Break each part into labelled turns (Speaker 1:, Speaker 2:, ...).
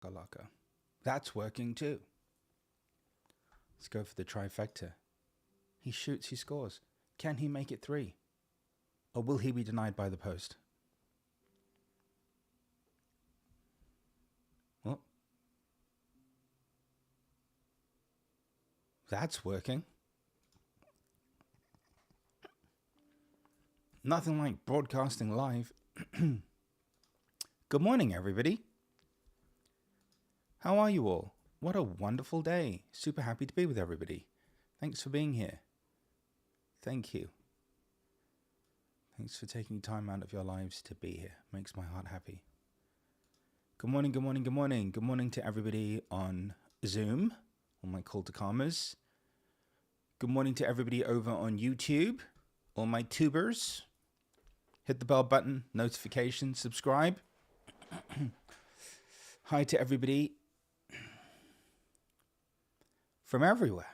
Speaker 1: Shakalaka. That's working too. Let's go for the trifecta. He shoots, he scores. Can he make it 3? Or will he be denied by the post? Well, that's working. Nothing like broadcasting live. Good morning, everybody. How are you all? What a wonderful day. Super happy to be with everybody. Thanks for being here. Thank you. Thanks for taking time out of your lives to be here. Makes my heart happy. Good morning, good morning, good morning. Good morning to everybody on Zoom, all my call to karmas. Good morning to everybody over on YouTube, all my tubers. Hit the bell button, notification, subscribe. Hi to everybody from everywhere.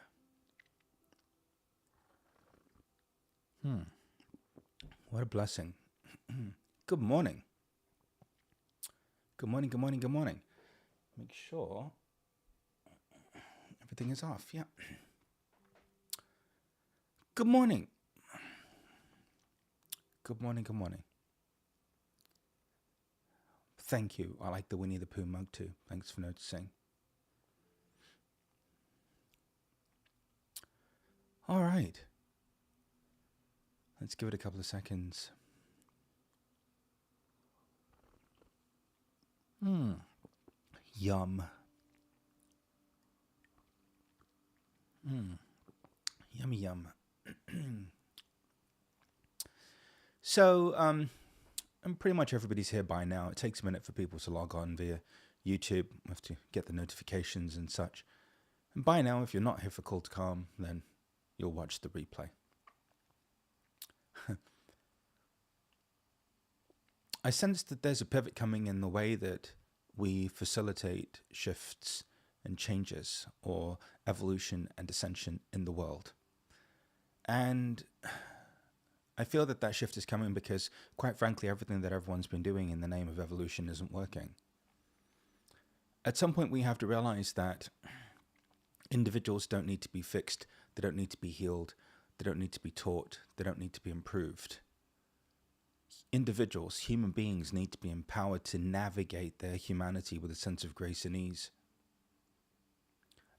Speaker 1: What a blessing. Good morning. Good morning, good morning, good morning. Make sure everything is off. Yeah. Good morning. Good morning, good morning. Thank you. I like the Winnie the Pooh mug too. Thanks for noticing. All right. Let's give it a couple of seconds. Yum. Yummy yum. So, and pretty much everybody's here by now. It takes a minute for people to log on via YouTube. We have to get the notifications and such. And by now, if you're not here for Call to Calm, then you'll watch the replay. I sense that there's a pivot coming in the way that we facilitate shifts and changes or evolution and ascension in the world. And I feel that that shift is coming because, quite frankly, everything that everyone's been doing in the name of evolution isn't working. At some point, we have to realize that individuals don't need to be fixed, they don't need to be healed, they don't need to be taught, they don't need to be improved. Individuals, human beings, need to be empowered to navigate their humanity with a sense of grace and ease.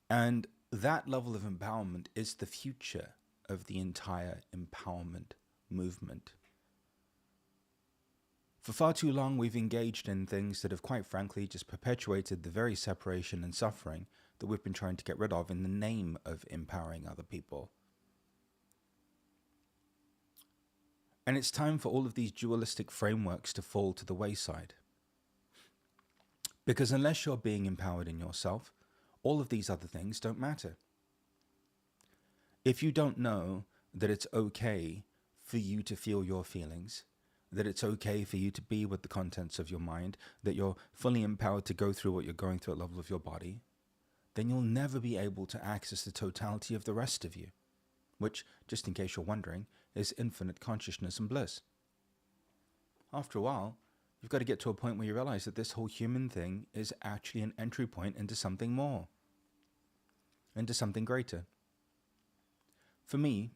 Speaker 1: And that level of empowerment is the future of the entire empowerment movement. For far too long, we've engaged in things that have, quite frankly, just perpetuated the very separation and suffering that we've been trying to get rid of in the name of empowering other people. And it's time for all of these dualistic frameworks to fall to the wayside. Because unless you're being empowered in yourself, all of these other things don't matter. If you don't know that it's okay for you to feel your feelings, that it's okay for you to be with the contents of your mind, that you're fully empowered to go through what you're going through at the level of your body, then you'll never be able to access the totality of the rest of you, which, just in case you're wondering, is infinite consciousness and bliss. After a while, you've got to get to a point where you realize that this whole human thing is actually an entry point into something more, into something greater. For me,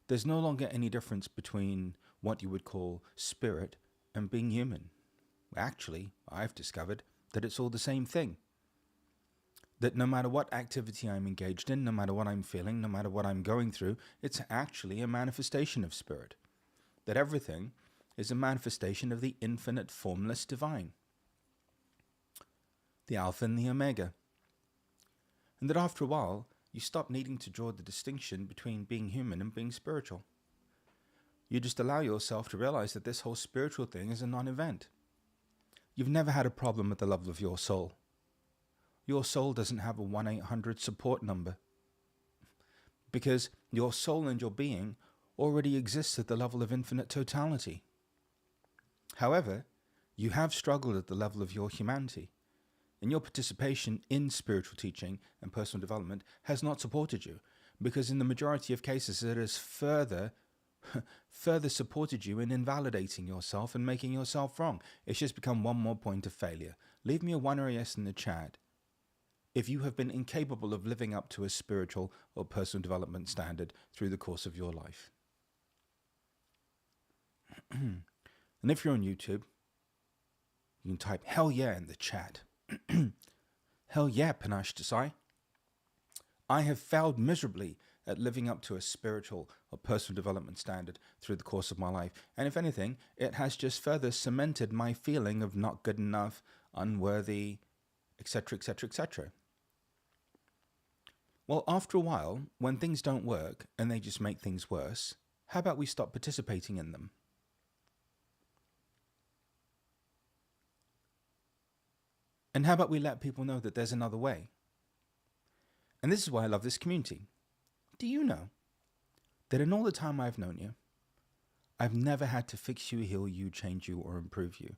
Speaker 1: there's no longer any difference between what you would call spirit and being human. Actually, I've discovered that it's all the same thing. That no matter what activity I'm engaged in, no matter what I'm feeling, no matter what I'm going through, it's actually a manifestation of spirit. That everything is a manifestation of the infinite formless divine. The Alpha and the Omega. And that after a while, you stop needing to draw the distinction between being human and being spiritual. You just allow yourself to realize that this whole spiritual thing is a non-event. You've never had a problem at the level of your soul. Your soul doesn't have a 1-800 support number. Because your soul and your being already exists at the level of infinite totality. However, you have struggled at the level of your humanity. And your participation in spiritual teaching and personal development has not supported you, because in the majority of cases it has further supported you in invalidating yourself and making yourself wrong. It's just become one more point of failure. leave me a 1 or a yes in the chat if you have been incapable of living up to a spiritual or personal development standard through the course of your life. And if you're on YouTube, you can type hell yeah in the chat. Hell yeah, Panache Desai. I have failed miserably at living up to a spiritual or personal development standard through the course of my life. And if anything, it has just further cemented my feeling of not good enough, unworthy, etc., etc., etc. Well, after a while, when things don't work and they just make things worse, how about we stop participating in them? And how about we let people know that there's another way? And this is why I love this community. Do you know that in all the time I've known you, I've never had to fix you, heal you, change you, or improve you.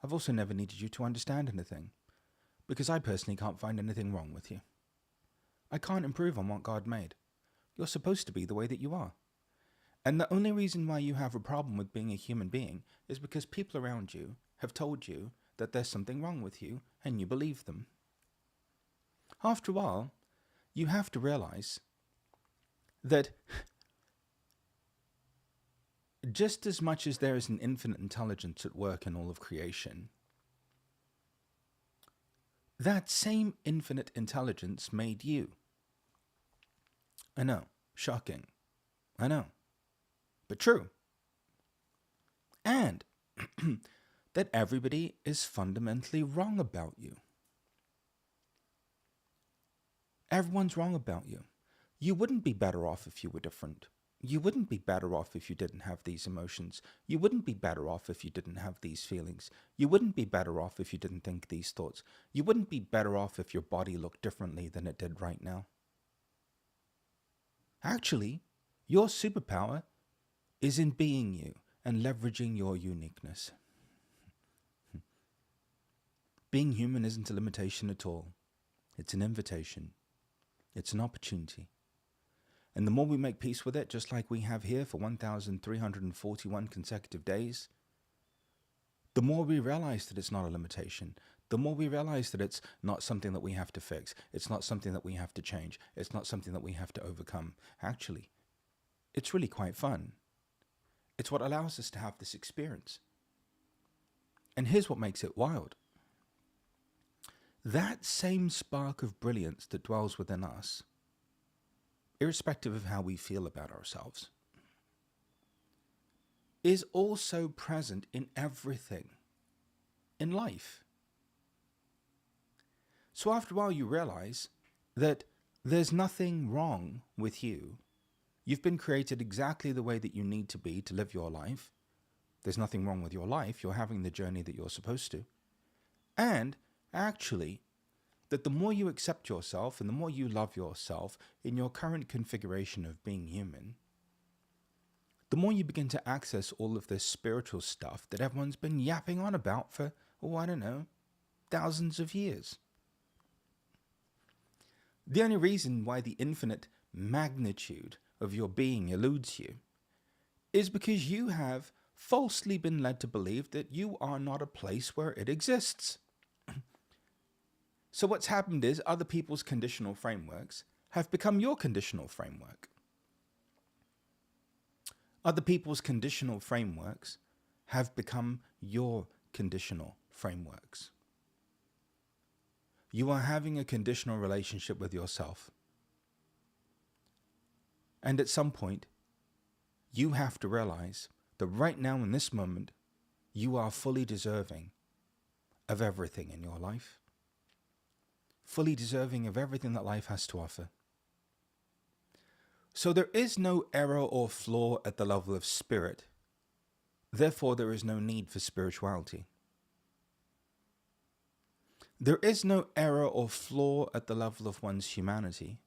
Speaker 1: I've also never needed you to understand anything, because I personally can't find anything wrong with you. I can't improve on what God made. You're supposed to be the way that you are. And the only reason why you have a problem with being a human being is because people around you have told you that there's something wrong with you, and you believe them. After a while, you have to realize that just as much as there is an infinite intelligence at work in all of creation, that same infinite intelligence made you. I know, shocking. I know, but true. And that everybody is fundamentally wrong about you. Everyone's wrong about you. You wouldn't be better off if you were different. You wouldn't be better off if you didn't have these emotions. You wouldn't be better off if you didn't have these feelings. You wouldn't be better off if you didn't think these thoughts. You wouldn't be better off if your body looked differently than it did right now. Actually, your superpower is in being you and leveraging your uniqueness. Being human isn't a limitation at all. It's an invitation. It's an opportunity. And the more we make peace with it, just like we have here for 1,341 consecutive days, the more we realize that it's not a limitation. The more we realize that it's not something that we have to fix. It's not something that we have to change. It's not something that we have to overcome. Actually, it's really quite fun. It's what allows us to have this experience. And here's what makes it wild. That same spark of brilliance that dwells within us, irrespective of how we feel about ourselves, is also present in everything in life. So after a while you realize that there's nothing wrong with you. You've been created exactly the way that you need to be to live your life. There's nothing wrong with your life. You're having the journey that you're supposed to. And actually, that the more you accept yourself and the more you love yourself in your current configuration of being human, the more you begin to access all of this spiritual stuff that everyone's been yapping on about for, thousands of years. The only reason why the infinite magnitude of your being eludes you is because you have falsely been led to believe that you are not a place where it exists. So what's happened is other people's conditional frameworks have become your conditional framework. Other people's conditional frameworks have become your conditional frameworks. You are having a conditional relationship with yourself. And at some point, you have to realize that right now in this moment, you are fully deserving of everything in your life. Fully deserving of everything that life has to offer. So there is no error or flaw at the level of spirit. Therefore, there is no need for spirituality. There is no error or flaw at the level of one's humanity.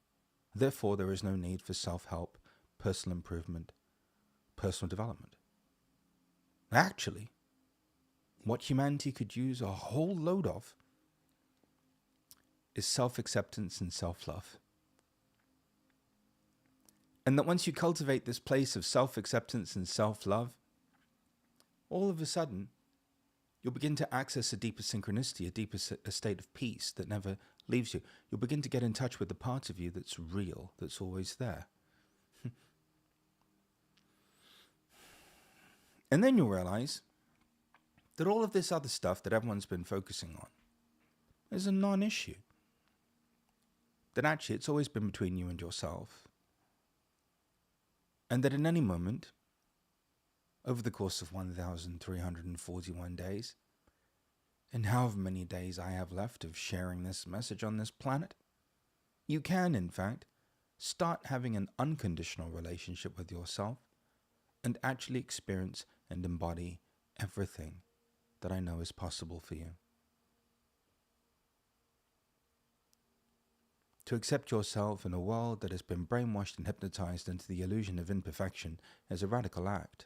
Speaker 1: Therefore, there is no need for self-help, personal improvement, personal development. Actually, what humanity could use a whole load of is self-acceptance and self-love. And that once you cultivate this place of self-acceptance and self-love, all of a sudden, You'll begin to access a deeper synchronicity, a state of peace that never leaves you. You'll begin to get in touch with the part of you that's real, that's always there. And then you'll realize that all of this other stuff that everyone's been focusing on is a non-issue. That actually it's always been between you and yourself. And that in any moment, over the course of 1,341 days, and however many days I have left of sharing this message on this planet, you can, in fact, start having an unconditional relationship with yourself and actually experience and embody everything that I know is possible for you. To accept yourself in a world that has been brainwashed and hypnotized into the illusion of imperfection is a radical act.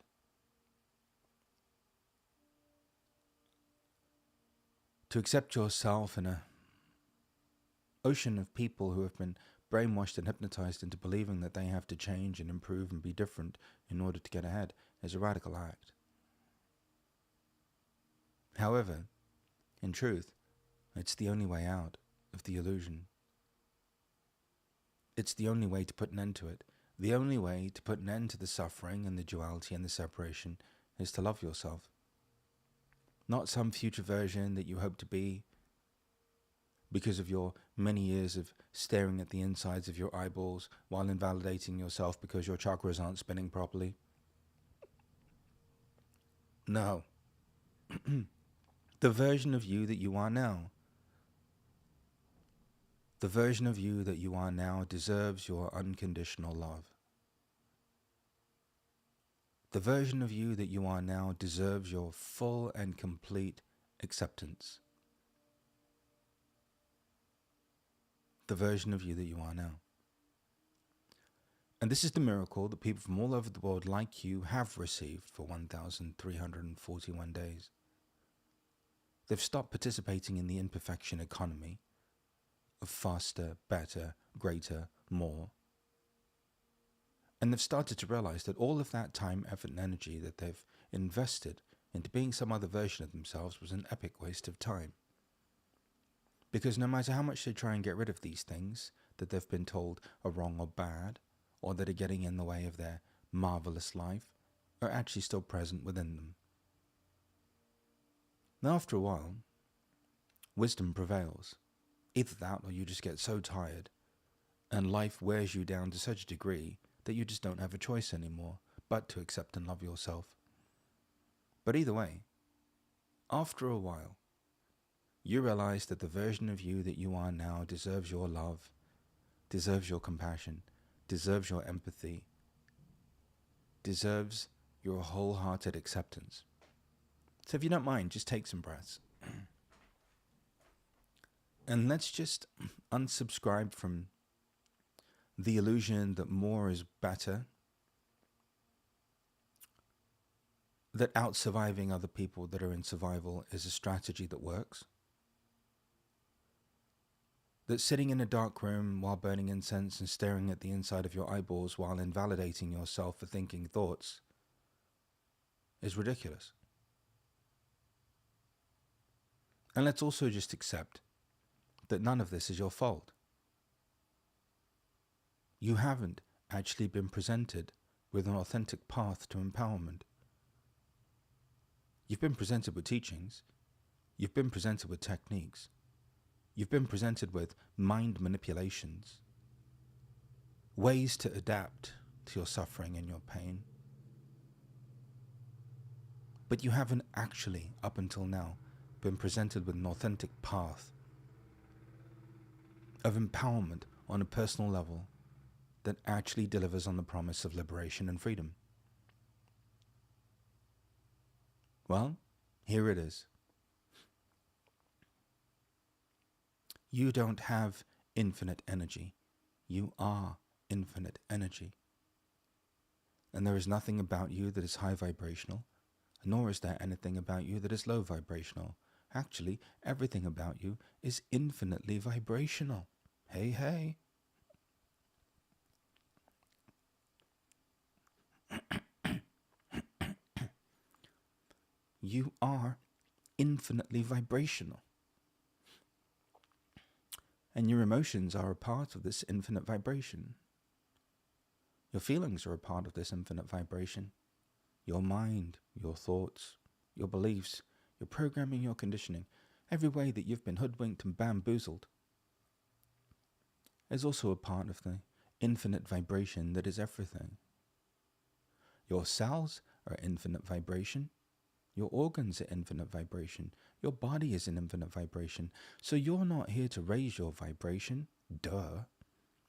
Speaker 1: To accept yourself in an ocean of people who have been brainwashed and hypnotized into believing that they have to change and improve and be different in order to get ahead is a radical act. However, in truth, it's the only way out of the illusion. It's the only way to put an end to it. The only way to put an end to the suffering and the duality and the separation is to love yourself. Not some future version that you hope to be because of your many years of staring at the insides of your eyeballs while invalidating yourself because your chakras aren't spinning properly. No. The version of you that you are now. The version of you that you are now deserves your unconditional love. The version of you that you are now deserves your full and complete acceptance. The version of you that you are now. And this is the miracle that people from all over the world like you have received for 1,341 days. They've stopped participating in the imperfection economy of faster, better, greater, more. And they've started to realize that all of that time, effort, and energy that they've invested into being some other version of themselves was an epic waste of time. Because no matter how much they try and get rid of these things that they've been told are wrong or bad, or that are getting in the way of their marvelous life, are actually still present within them. Now, after a while, wisdom prevails. Either that or you just get so tired and life wears you down to such a degree that you just don't have a choice anymore but to accept and love yourself. But either way, after a while, you realize that the version of you that you are now deserves your love, deserves your compassion, deserves your empathy, deserves your wholehearted acceptance. So if you don't mind, just take some breaths. And let's just unsubscribe from the illusion that more is better, that out-surviving other people that are in survival is a strategy that works, that sitting in a dark room while burning incense and staring at the inside of your eyeballs while invalidating yourself for thinking thoughts is ridiculous. And let's also just accept that none of this is your fault. You haven't actually been presented with an authentic path to empowerment. You've been presented with teachings. You've been presented with techniques. You've been presented with mind manipulations, ways to adapt to your suffering and your pain. But you haven't actually, up until now, been presented with an authentic path of empowerment on a personal level that actually delivers on the promise of liberation and freedom. Well, here it is. You don't have infinite energy. You are infinite energy. And there is nothing about you that is high vibrational, nor is there anything about you that is low vibrational. Actually, everything about you is infinitely vibrational. Hey, hey. You are infinitely vibrational. And your emotions are a part of this infinite vibration. Your feelings are a part of this infinite vibration. Your mind, your thoughts, your beliefs, your programming, your conditioning, every way that you've been hoodwinked and bamboozled is also a part of the infinite vibration that is everything. Your cells are infinite vibration. Your organs are infinite vibration. Your body is an infinite vibration. So you're not here to raise your vibration. Duh.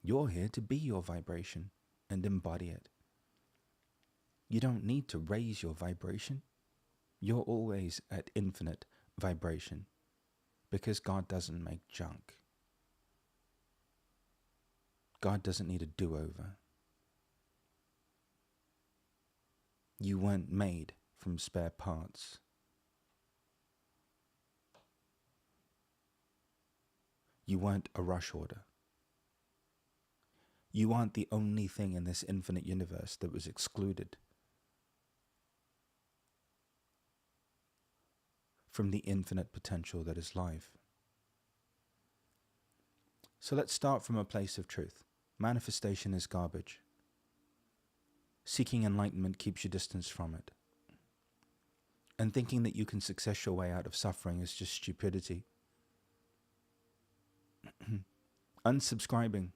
Speaker 1: You're here to be your vibration and embody it. You don't need to raise your vibration. You're always at infinite vibration because God doesn't make junk. God doesn't need a do-over. You weren't made from spare parts. You weren't a rush order. You aren't the only thing in this infinite universe that was excluded from the infinite potential that is life. So let's start from a place of truth. Manifestation is garbage. Seeking enlightenment keeps you distance from it. And thinking that you can success your way out of suffering is just stupidity. Unsubscribing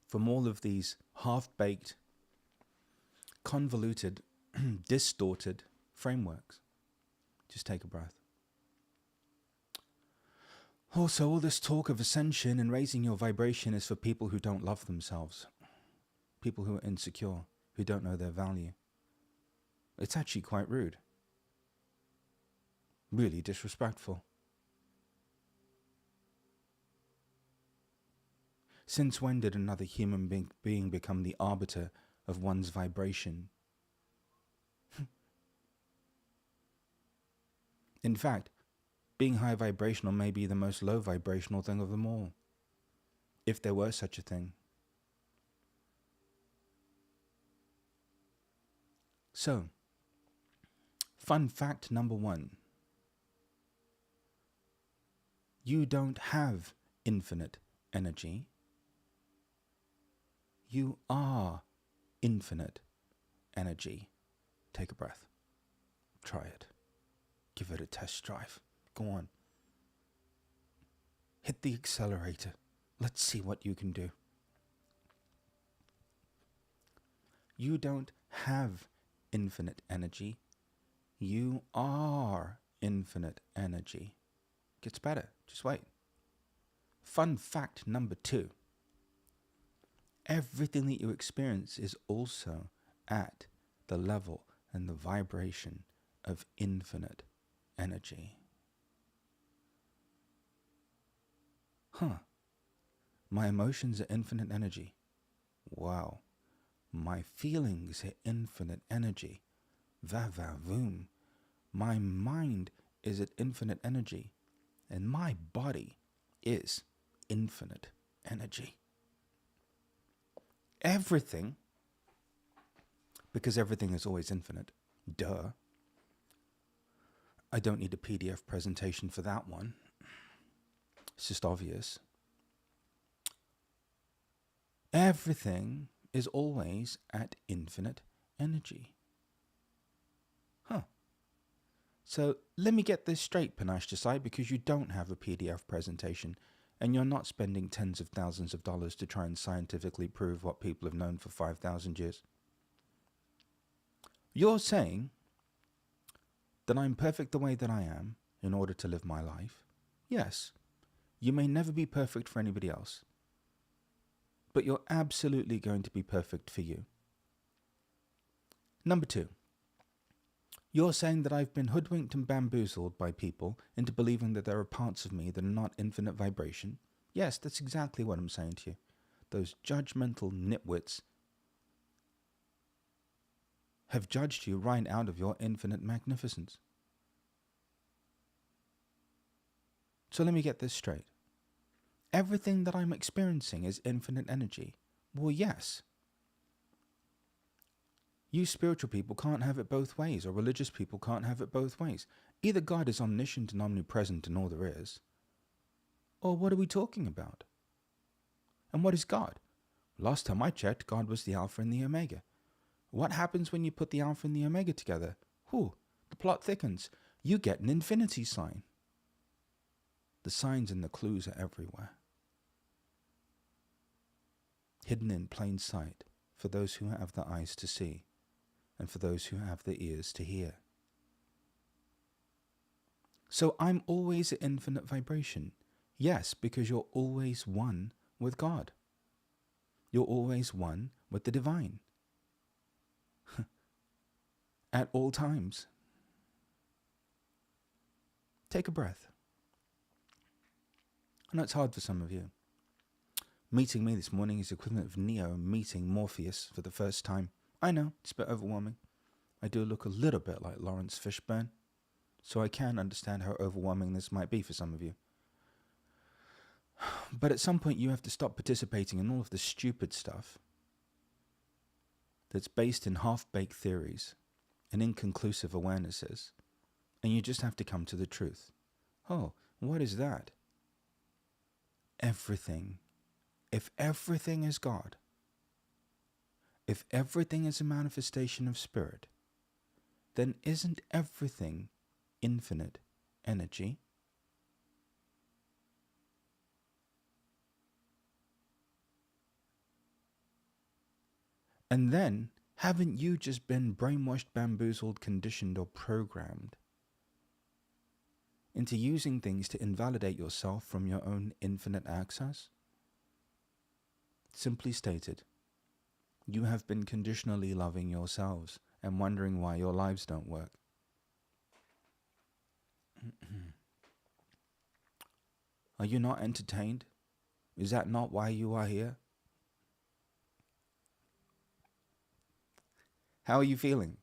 Speaker 1: from all of these half-baked, convoluted, distorted frameworks. Just take a breath. Also, all this talk of ascension and raising your vibration is for people who don't love themselves. People who are insecure, who don't know their value. It's actually quite rude. Really disrespectful. Since when did another human being become the arbiter of one's vibration? In fact, being high vibrational may be the most low vibrational thing of them all, if there were such a thing. So, fun fact number 1. You don't have infinite energy. You are infinite energy. Take a breath. Try it. Give it a test drive. Go on. Hit the accelerator. Let's see what you can do. You don't have infinite energy. You are infinite energy. Gets better. Just wait. Fun fact number 2. Everything that you experience is also at the level and the vibration of infinite energy. My emotions are infinite energy. Wow. My feelings are infinite energy. Va-va-voom. My mind is at infinite energy. And my body is infinite energy. Everything, because everything is always infinite. Duh. I don't need a PDF presentation for that one. It's just obvious. Everything is always at infinite energy. So let me get this straight, Panache Desai, because you don't have a PDF presentation and you're not spending tens of thousands of dollars to try and scientifically prove what people have known for 5,000 years. You're saying that I'm perfect the way that I am in order to live my life. Yes, you may never be perfect for anybody else, but you're absolutely going to be perfect for you. Number 2, you're saying that I've been hoodwinked and bamboozled by people into believing that there are parts of me that are not infinite vibration. Yes, that's exactly what I'm saying to you. Those judgmental nitwits have judged you right out of your infinite magnificence. So let me get this straight. Everything that I'm experiencing is infinite energy. Well, yes. You spiritual people can't have it both ways, or religious people can't have it both ways. Either God is omniscient and omnipresent and all there is, or what are we talking about? And what is God? Last time I checked, God was the Alpha and the Omega. What happens when you put the Alpha and the Omega together? Whew, the plot thickens. You get an infinity sign. The signs and the clues are everywhere, hidden in plain sight for those who have the eyes to see and for those who have the ears to hear. So I'm always at infinite vibration. Yes, because you're always one with God. You're always one with the divine. At all times. Take a breath. I know it's hard for some of you. Meeting me this morning is the equivalent of Neo meeting Morpheus for the first time. I know, it's a bit overwhelming. I do look a little bit like Lawrence Fishburne, so I can understand how overwhelming this might be for some of you. But at some point you have to stop participating in all of the stupid stuff that's based in half-baked theories and inconclusive awarenesses, and you just have to come to the truth. Oh, what is that? Everything. If everything is God, if everything is a manifestation of spirit, then isn't everything infinite energy? And then, haven't you just been brainwashed, bamboozled, conditioned, or programmed into using things to invalidate yourself from your own infinite access? Simply stated, you have been conditionally loving yourselves and wondering why your lives don't work. Are you not entertained? Is that not why you are here? How are you feeling?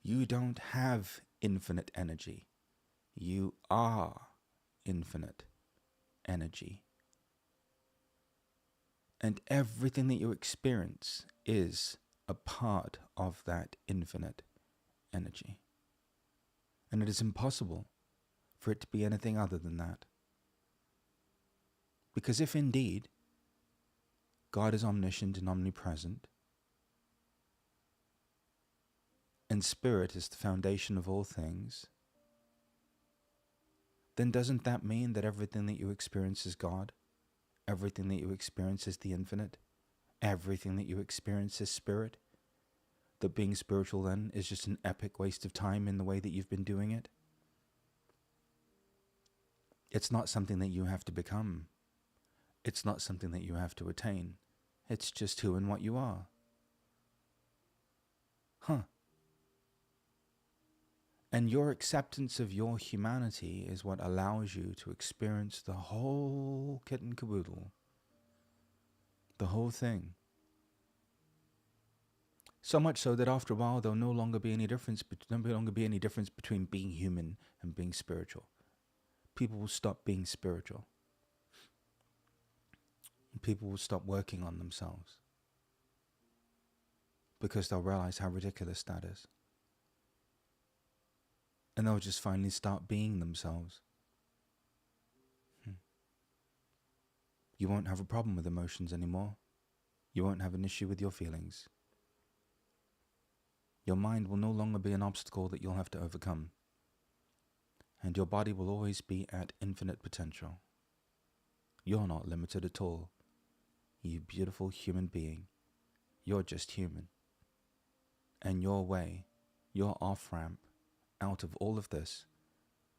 Speaker 1: You don't have infinite energy. You are infinite energy. And everything that you experience is a part of that infinite energy. And it is impossible for it to be anything other than that. Because if indeed God is omniscient and omnipresent, and spirit is the foundation of all things, then doesn't that mean that everything that you experience is God? Everything that you experience is the infinite? Everything that you experience is spirit? That being spiritual then is just an epic waste of time in the way that you've been doing it? It's not something that you have to become. It's not something that you have to attain. It's just who and what you are. And your acceptance of your humanity is what allows you to experience the whole kit and caboodle. The whole thing. So much so that after a while there'll no longer be any difference between being human and being spiritual. People will stop being spiritual. People will stop working on themselves. Because they'll realize how ridiculous that is. And they'll just finally start being themselves. You won't have a problem with emotions anymore. You won't have an issue with your feelings. Your mind will no longer be an obstacle that you'll have to overcome. And your body will always be at infinite potential. You're not limited at all. You beautiful human being. You're just human. And your way, your off-ramp out of all of this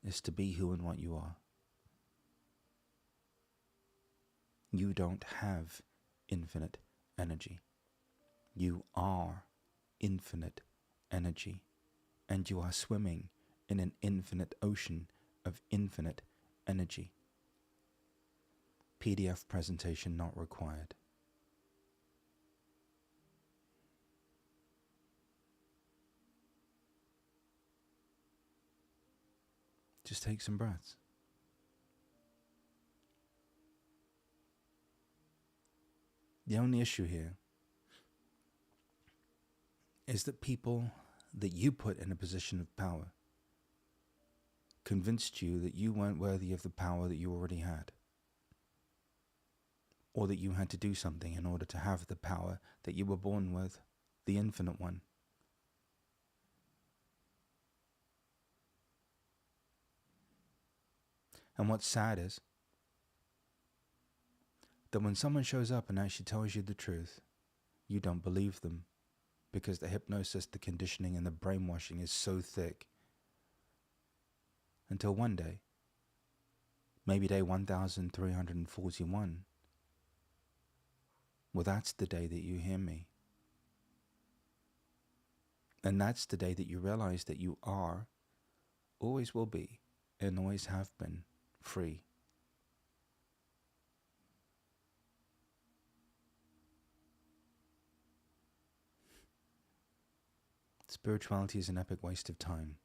Speaker 1: is to be who and what you are. You don't have infinite energy. You are infinite energy. And you are swimming in an infinite ocean of infinite energy. PDF presentation not required. Just take some breaths. The only issue here is that people that you put in a position of power convinced you that you weren't worthy of the power that you already had, or that you had to do something in order to have the power that you were born with, the infinite one. And what's sad is that when someone shows up and actually tells you the truth, you don't believe them, because the hypnosis, the conditioning, and the brainwashing is so thick. Until one day, maybe day 1341, well, that's the day that you hear me. And that's the day that you realize that you are, always will be, and always have been, free. Spirituality is an epic waste of time.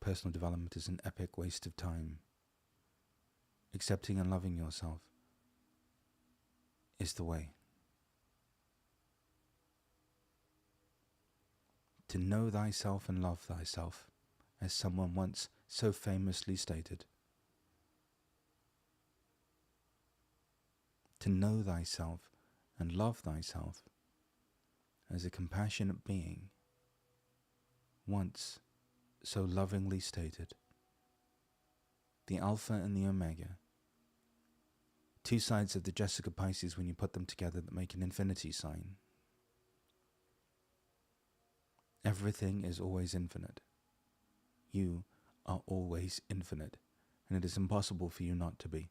Speaker 1: Personal development is an epic waste of time. Accepting and loving yourself is the way. To know thyself and love thyself, as someone once so famously stated. To know thyself and love thyself as a compassionate being once so lovingly stated. The Alpha and the Omega. Two sides of the Jessica Pisces when you put them together that make an infinity sign. Everything is always infinite. You are always infinite, and it is impossible for you not to be.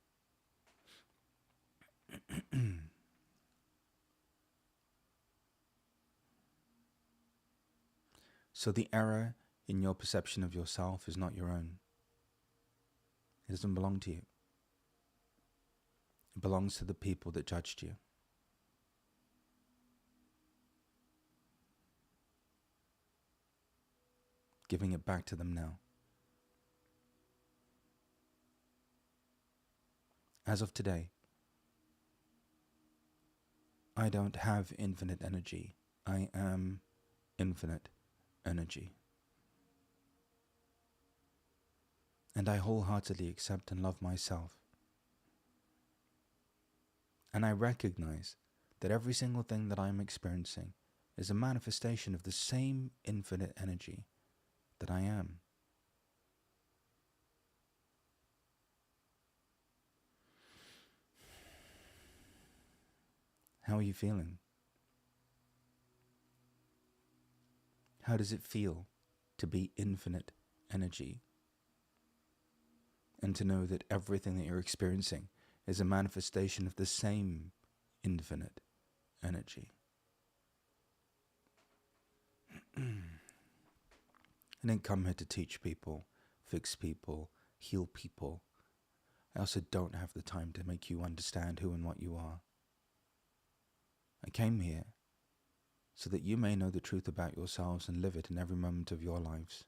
Speaker 1: So the error in your perception of yourself is not your own. It doesn't belong to you. It belongs to the people that judged you. Giving it back to them now. As of today, I don't have infinite energy. I am infinite energy. And I wholeheartedly accept and love myself. And I recognize that every single thing that I'm experiencing is a manifestation of the same infinite energy that I am. How are you feeling? How does it feel to be infinite energy? And to know that everything that you're experiencing is a manifestation of the same infinite energy. I didn't come here to teach people, fix people, heal people. I also don't have the time to make you understand who and what you are. I came here so that you may know the truth about yourselves and live it in every moment of your lives.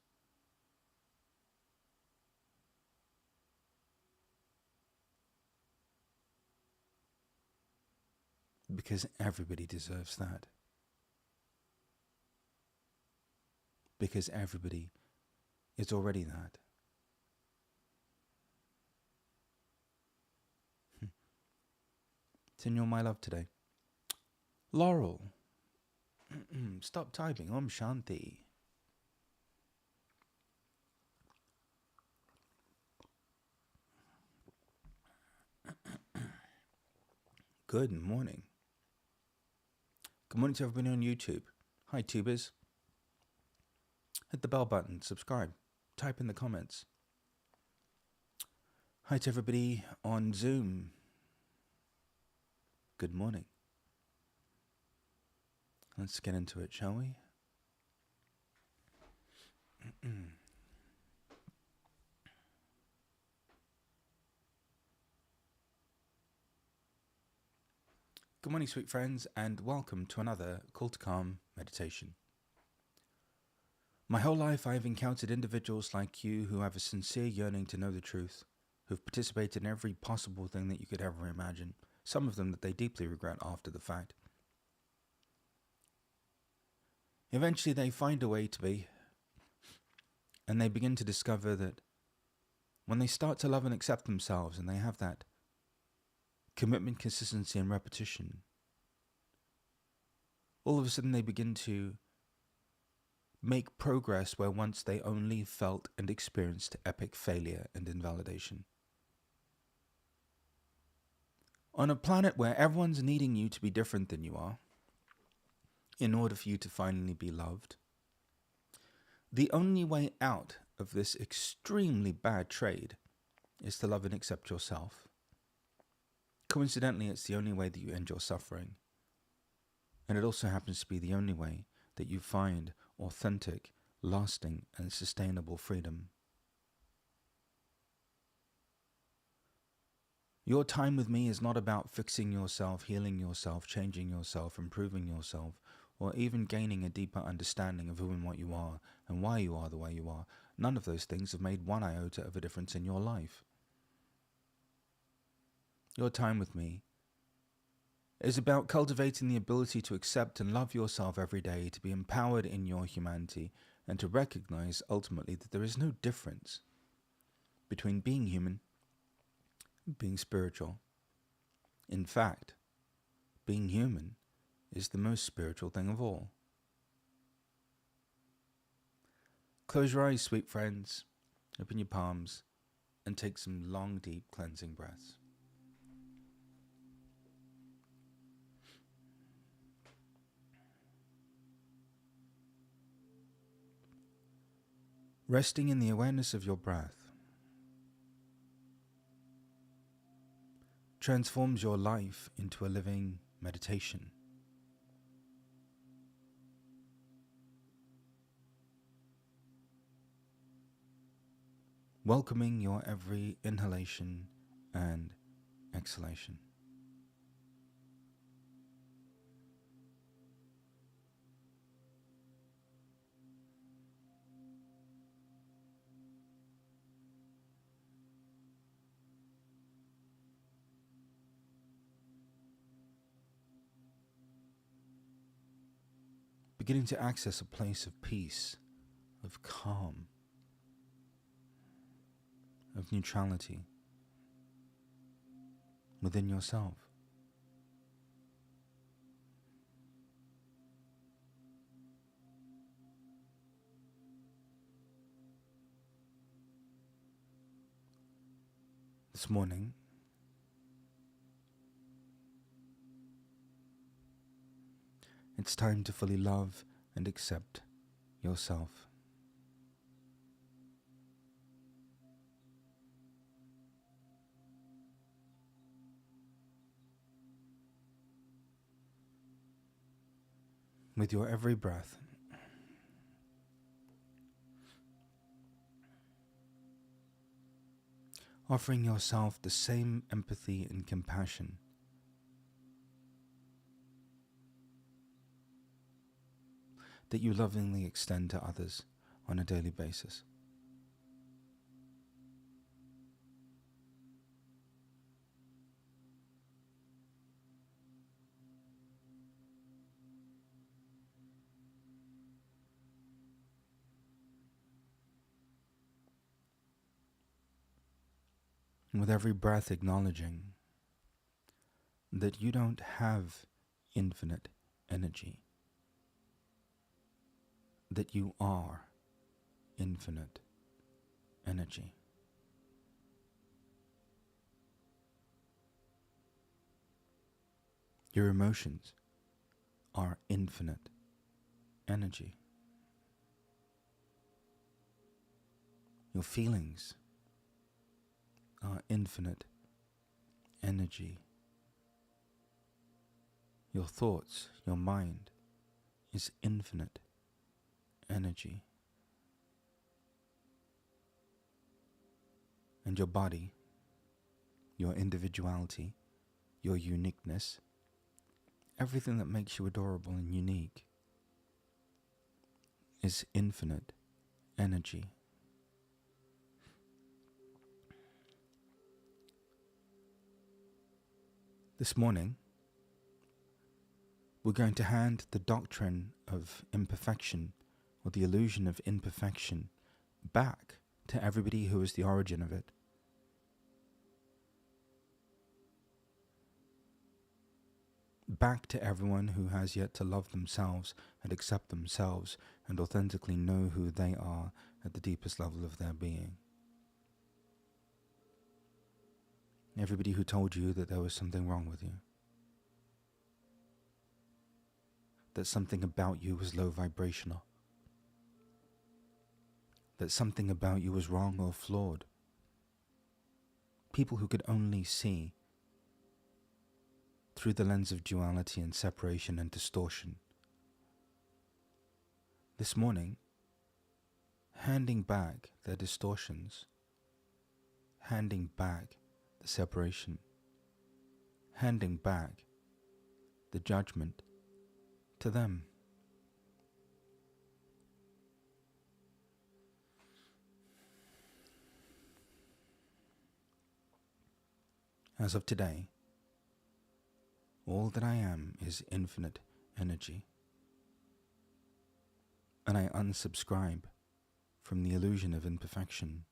Speaker 1: Because everybody deserves that. Because everybody is already that. It's in your my love today. Laurel. Stop typing. Om Shanti. Good morning. Good morning to everybody on YouTube. Hi, tubers. Hit the bell button, subscribe, type in the comments. Hi to everybody on Zoom. Good morning. Let's get into it, shall we? Good morning, sweet friends, and welcome to another Call to Calm meditation. My whole life I have encountered individuals like you who have a sincere yearning to know the truth, who've participated in every possible thing that you could ever imagine, some of them that they deeply regret after the fact. Eventually they find a way to be, and they begin to discover that when they start to love and accept themselves and they have that commitment, consistency and repetition, all of a sudden they begin to make progress where once they only felt and experienced epic failure and invalidation. On a planet where everyone's needing you to be different than you are, in order for you to finally be loved, the only way out of this extremely bad trade is to love and accept yourself. Coincidentally, it's the only way that you end your suffering. And it also happens to be the only way that you find authentic, lasting, and sustainable freedom. Your time with me is not about fixing yourself, healing yourself, changing yourself, improving yourself, or even gaining a deeper understanding of who and what you are and why you are the way you are. None of those things have made one iota of a difference in your life. Your time with me is about cultivating the ability to accept and love yourself every day, to be empowered in your humanity, and to recognize ultimately that there is no difference between being human and being spiritual. In fact, being human is the most spiritual thing of all. Close your eyes, sweet friends, open your palms, and take some long, deep cleansing breaths. Resting in the awareness of your breath transforms your life into a living meditation. Welcoming your every inhalation and exhalation. Beginning to access a place of peace, of calm, of neutrality within yourself. This morning, it's time to fully love and accept yourself. With your every breath, offering yourself the same empathy and compassion that you lovingly extend to others on a daily basis. And with every breath acknowledging that you don't have infinite energy, that you are infinite energy. Your emotions are infinite energy. Your feelings are infinite energy. Your thoughts, your mind is infinite energy. And your body, your individuality, your uniqueness, everything that makes you adorable and unique is infinite energy. This morning, we're going to hand the doctrine of imperfection, or the illusion of imperfection, back to everybody who is the origin of it. Back to everyone who has yet to love themselves and accept themselves and authentically know who they are at the deepest level of their being. Everybody who told you that there was something wrong with you, that something about you was low vibrational, that something about you was wrong or flawed. People who could only see through the lens of duality and separation and distortion. This morning, handing back their distortions, handing back the separation, handing back the judgment to them. As of today, all that I am is infinite energy, and I unsubscribe from the illusion of imperfection.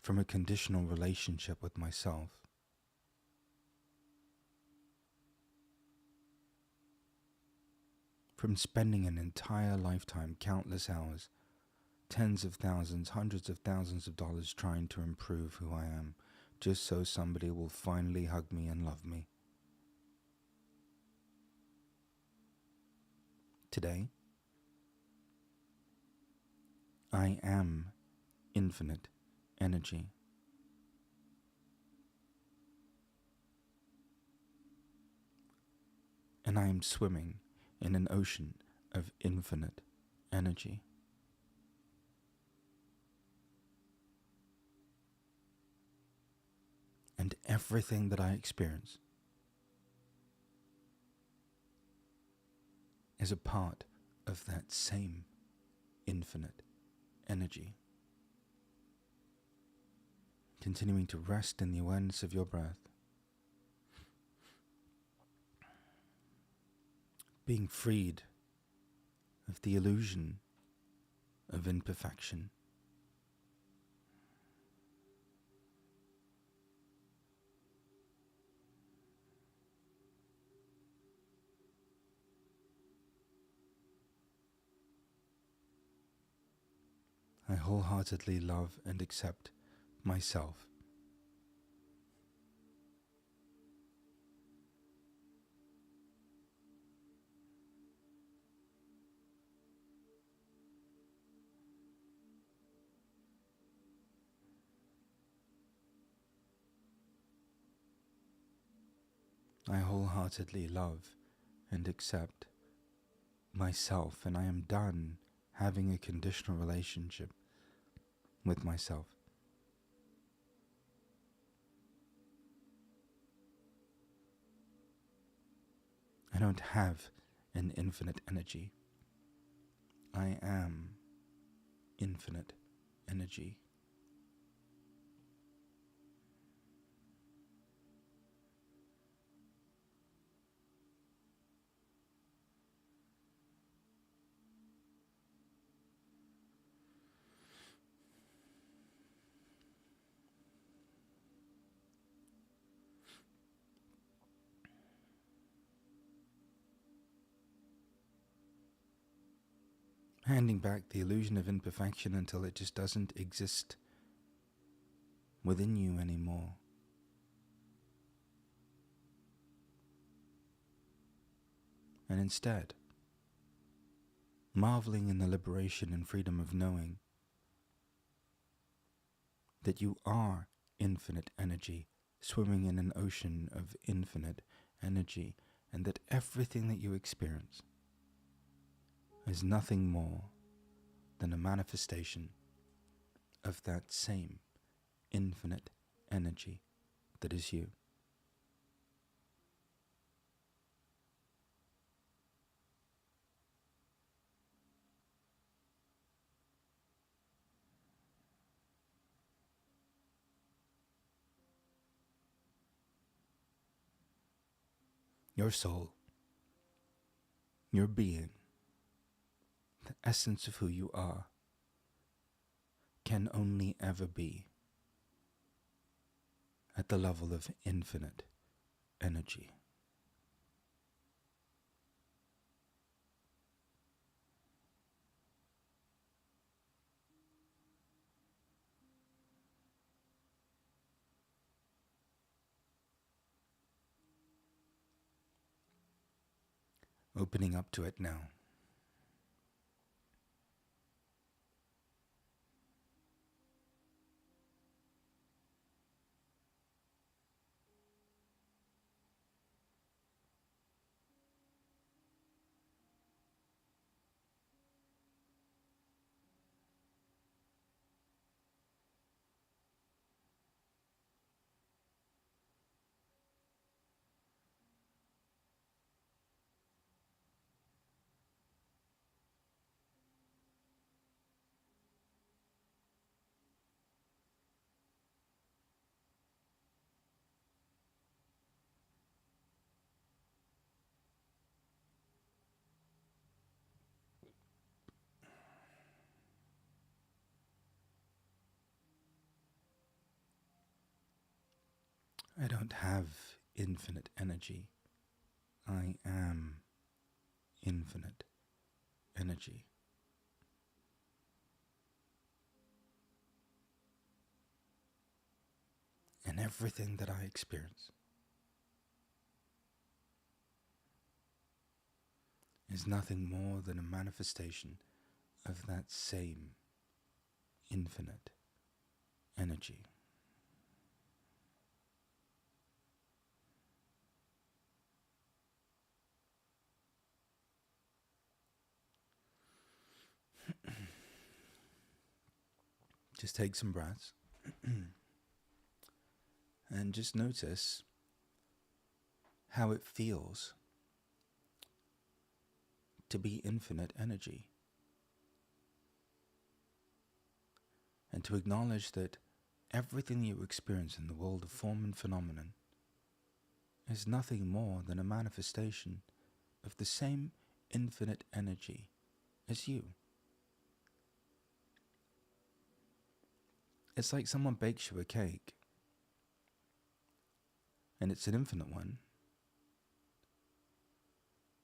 Speaker 1: From a conditional relationship with myself. From spending an entire lifetime, countless hours, tens of thousands, hundreds of thousands of dollars trying to improve who I am, just so somebody will finally hug me and love me. Today, I am infinite energy. And I am swimming in an ocean of infinite energy. And everything that I experience is a part of that same infinite energy. Continuing to rest in the awareness of your breath. Being freed of the illusion of imperfection. I wholeheartedly love and accept myself. I wholeheartedly love and accept myself, and I am done having a conditional relationship with myself. I don't have an infinite energy. I am infinite energy. Handing back the illusion of imperfection until it just doesn't exist within you anymore. And instead, marveling in the liberation and freedom of knowing that you are infinite energy, swimming in an ocean of infinite energy, and that everything that you experience is nothing more than a manifestation of that same infinite energy that is you. your soul, your being, the essence of who you are, can only ever be at the level of infinite energy. Opening up to it now. I don't have infinite energy. I am infinite energy. And everything that I experience is nothing more than a manifestation of that same infinite energy. Just take some breaths and just notice how it feels to be infinite energy, and to acknowledge that everything you experience in the world of form and phenomenon is nothing more than a manifestation of the same infinite energy as you. It's like someone bakes you a cake, and it's an infinite one.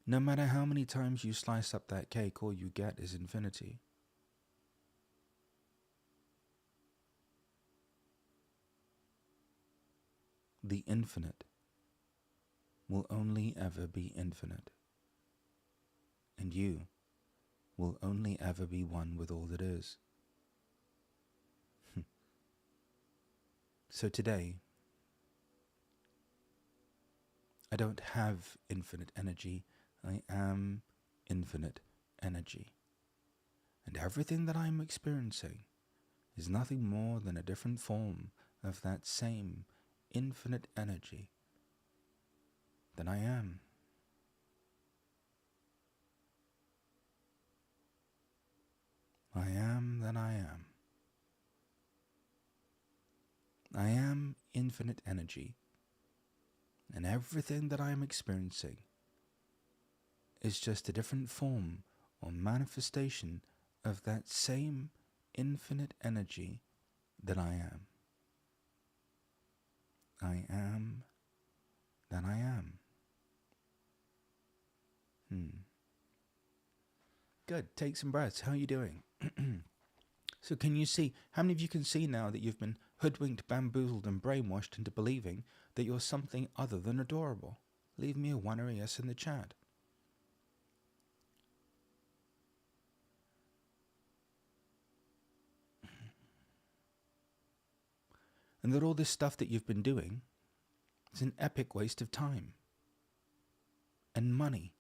Speaker 1: No matter how many times you slice up that cake, all you get is infinity. The infinite will only ever be infinite, and you will only ever be one with all that is. So today, I don't have infinite energy. I am infinite energy. And everything that I'm experiencing is nothing more than a different form of that same infinite energy that I am. I am that I am. I am infinite energy, and everything that I am experiencing is just a different form or manifestation of that same infinite energy that I am. I am that I am. Good. Take some breaths. How are you doing? So can you see, how many of you can see now that you've been hoodwinked, bamboozled and brainwashed into believing that you're something other than adorable? Leave me a 1 or a yes in the chat. And that all this stuff that you've been doing is an epic waste of time and money.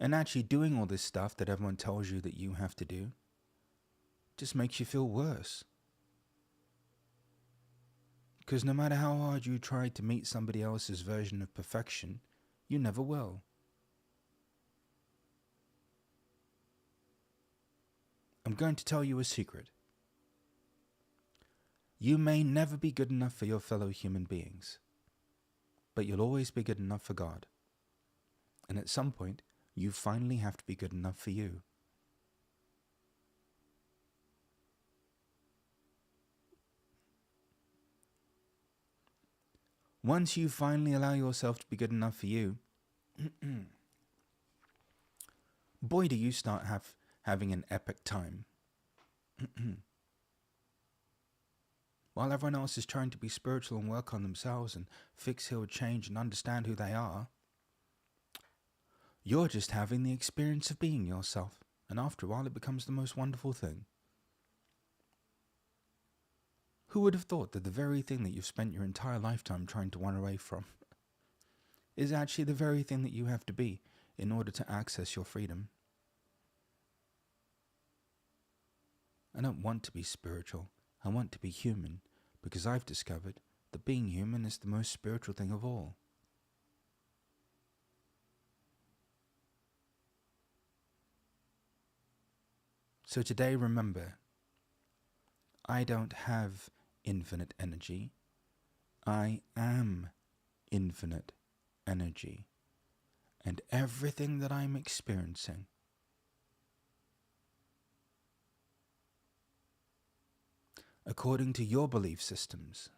Speaker 1: And actually doing all this stuff that everyone tells you that you have to do just makes you feel worse. Because no matter how hard you try to meet somebody else's version of perfection, you never will. I'm going to tell you a secret. You may never be good enough for your fellow human beings, but you'll always be good enough for God. And at some point, you finally have to be good enough for you. Once you finally allow yourself to be good enough for you, boy, do you start having an epic time. While everyone else is trying to be spiritual and work on themselves and fix, heal, change and understand who they are, you're just having the experience of being yourself. And after a while, it becomes the most wonderful thing. Who would have thought that the very thing that you've spent your entire lifetime trying to run away from is actually the very thing that you have to be in order to access your freedom? I don't want to be spiritual. I want to be human, because I've discovered that being human is the most spiritual thing of all. So today, remember, I don't have infinite energy. I am infinite energy. And everything that I'm experiencing, according to your belief systems,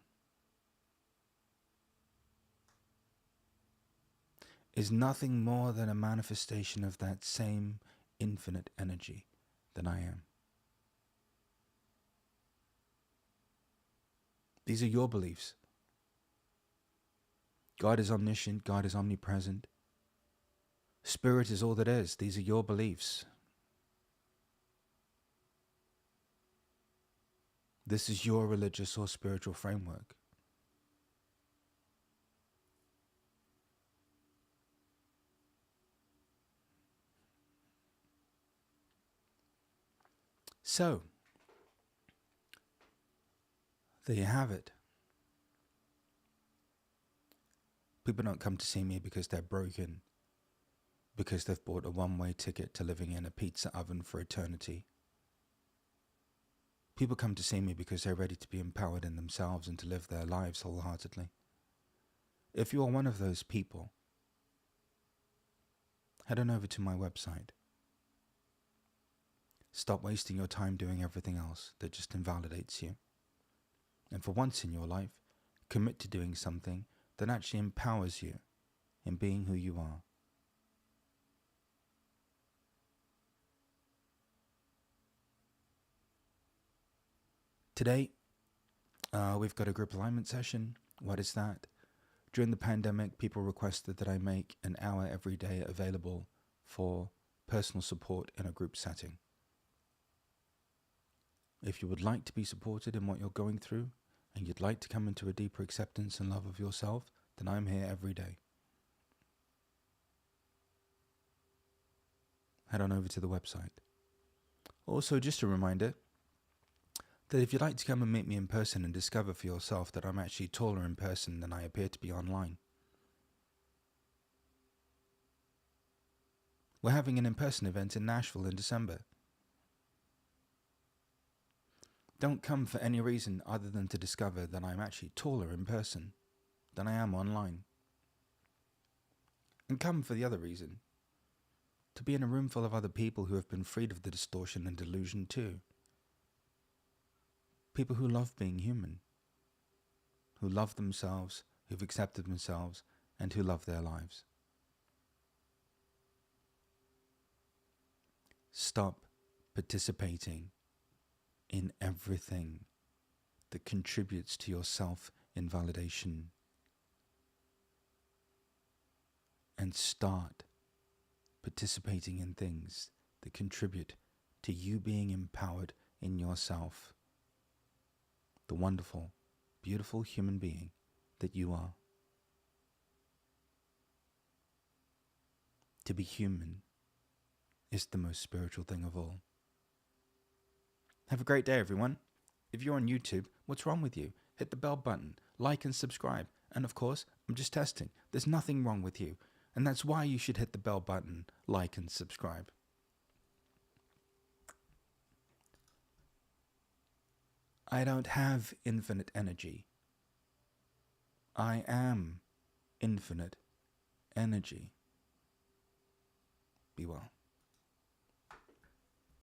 Speaker 1: is nothing more than a manifestation of that same infinite energy that I am. These are your beliefs. God is omniscient, God is omnipresent. Spirit is all that is. These are your beliefs. This is your religious or spiritual framework. So, there you have it. People don't come to see me because they're broken, because they've bought a one-way ticket to living in a pizza oven for eternity. People come to see me because they're ready to be empowered in themselves and to live their lives wholeheartedly. If you are one of those people, head on over to my website. Stop wasting your time doing everything else that just invalidates you. And for once in your life, commit to doing something that actually empowers you in being who you are. Today, we've got a group alignment session. What is that? During the pandemic, people requested that I make an hour every day available for personal support in a group setting. If you would like to be supported in what you're going through, and you'd like to come into a deeper acceptance and love of yourself, then I'm here every day. Head on over to the website. Also, just a reminder that if you'd like to come and meet me in person and discover for yourself that I'm actually taller in person than I appear to be online, we're having an in-person event in Nashville in December. Don't come for any reason other than to discover that I'm actually taller in person than I am online. And come for the other reason, to be in a room full of other people who have been freed of the distortion and delusion too. People who love being human, who love themselves, who've accepted themselves, and who love their lives. Stop participating in everything that contributes to your self-invalidation, and start participating in things that contribute to you being empowered in yourself, the wonderful, beautiful human being that you are. To be human is the most spiritual thing of all. Have a great day, everyone. If you're on YouTube, what's wrong with you? Hit the bell button, like and subscribe. And of course, I'm just testing. There's nothing wrong with you. And that's why you should hit the bell button, like and subscribe. I don't have infinite energy. I am infinite energy. Be well.